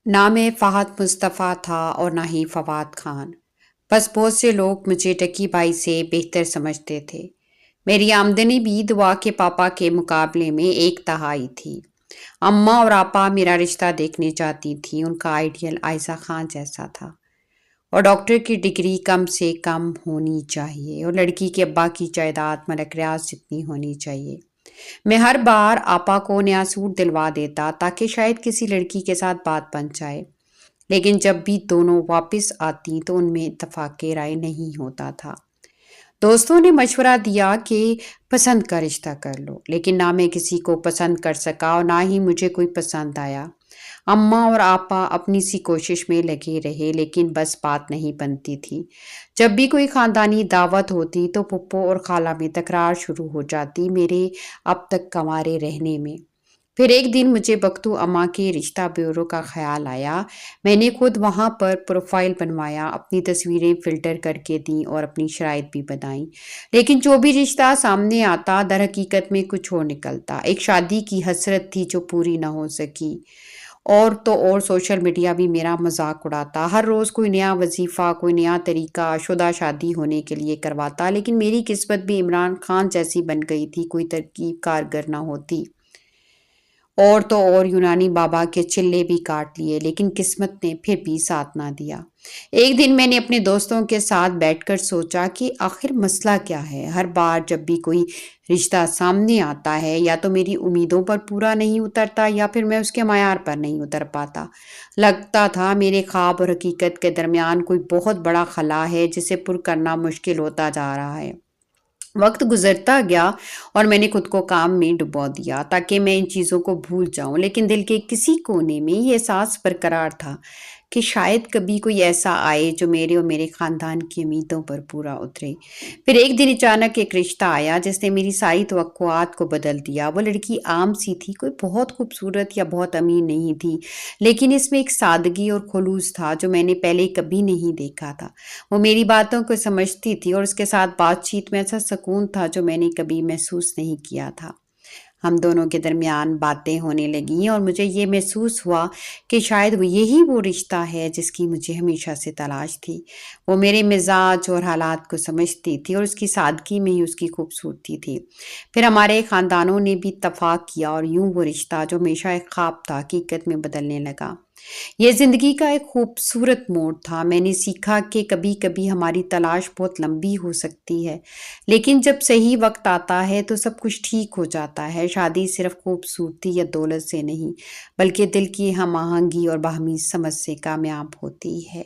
ना मैं फहद मुस्तफ़ा था और ना ही फवाद खान। बस बहुत से लोग मुझे टकी भाई से बेहतर समझते थे। मेरी आमदनी भी दुआ के पापा के मुकाबले में एक तिहाई थी। अम्मा और आपा मेरा रिश्ता देखने चाहती थी। उनका आइडियल आयशा खान जैसा था और डॉक्टर की डिग्री कम से कम होनी चाहिए और लड़की के अब्बा की जायदाद मलक रियाज जितनी होनी चाहिए। मैं हर बार आपा को नया सूट दिलवा देता ताकि शायद किसी लड़की के साथ बात बन जाए, लेकिन जब भी दोनों वापस आती तो उनमें इत्तेफाक राय नहीं होता था। दोस्तों ने मशवरा दिया कि पसंद का रिश्ता कर लो, लेकिन ना मैं किसी को पसंद कर सका और ना ही मुझे कोई पसंद आया। अम्मा और आपा अपनी सी कोशिश में लगे रहे, लेकिन बस बात नहीं बनती थी। जब भी कोई खानदानी दावत होती तो पुप्पो और खाला में तकरार शुरू हो जाती, मेरे अब तक कंवारे रहने में। फिर एक दिन मुझे बख्तू अम्मा के रिश्ता ब्यूरो का ख्याल आया। मैंने खुद वहाँ पर प्रोफाइल बनवाया, अपनी तस्वीरें फ़िल्टर करके दी और अपनी शराइत भी बताई। लेकिन जो भी रिश्ता सामने आता दर हकीकत में कुछ और निकलता। एक शादी की हसरत थी जो पूरी ना हो सकी। और तो और सोशल मीडिया भी मेरा मजाक उड़ाता। हर रोज़ कोई नया वजीफ़ा, कोई नया तरीका शुदा शादी होने के लिए करवाता, लेकिन मेरी किस्मत भी इमरान खान जैसी बन गई थी, कोई तरकीब कारगर ना होती। और तो और यूनानी बाबा के चिल्ले भी काट लिए, लेकिन किस्मत ने फिर भी साथ ना दिया। एक दिन मैंने अपने दोस्तों के साथ बैठकर सोचा कि आखिर मसला क्या है। हर बार जब भी कोई रिश्ता सामने आता है, या तो मेरी उम्मीदों पर पूरा नहीं उतरता या फिर मैं उसके मायार पर नहीं उतर पाता। लगता था मेरे ख्वाब और हकीकत के दरमियान कोई बहुत बड़ा खला है जिसे पुर करना मुश्किल होता जा रहा है। वक्त गुजरता गया और मैंने खुद को काम में डुबो दिया ताकि मैं इन चीज़ों को भूल जाऊं, लेकिन दिल के किसी कोने में ये एहसास बरकरार था कि शायद कभी कोई ऐसा आए जो मेरे और मेरे ख़ानदान की उम्मीदों पर पूरा उतरे। फिर एक दिन अचानक एक रिश्ता आया जिसने मेरी सारी तवक्कुआत को बदल दिया। वो लड़की आम सी थी, कोई बहुत खूबसूरत या बहुत अमीर नहीं थी, लेकिन इसमें एक सादगी और खुलूस था जो मैंने पहले कभी नहीं देखा था। वो मेरी बातों को समझती थी और उसके साथ बातचीत में ऐसा सुकून था जो मैंने कभी महसूस नहीं किया था। हम दोनों के दरमियान बातें होने लगीं और मुझे ये महसूस हुआ कि शायद वो रिश्ता है जिसकी मुझे हमेशा से तलाश थी। वो मेरे मिजाज और हालात को समझती थी और उसकी सादगी में ही उसकी खूबसूरती थी। फिर हमारे ख़ानदानों ने भी इत्तफाक किया और यूं वो रिश्ता जो हमेशा एक ख्वाब था हकीकत में बदलने लगा। ये ज़िंदगी का एक खूबसूरत मोड़ था। मैंने सीखा कि कभी-कभी हमारी तलाश बहुत लंबी हो सकती है, लेकिन जब सही वक्त आता है तो सब कुछ ठीक हो जाता है। शादी सिर्फ खूबसूरती या दौलत से नहीं, बल्कि दिल की हम आहंगी और बाहमी समझ से कामयाब होती है।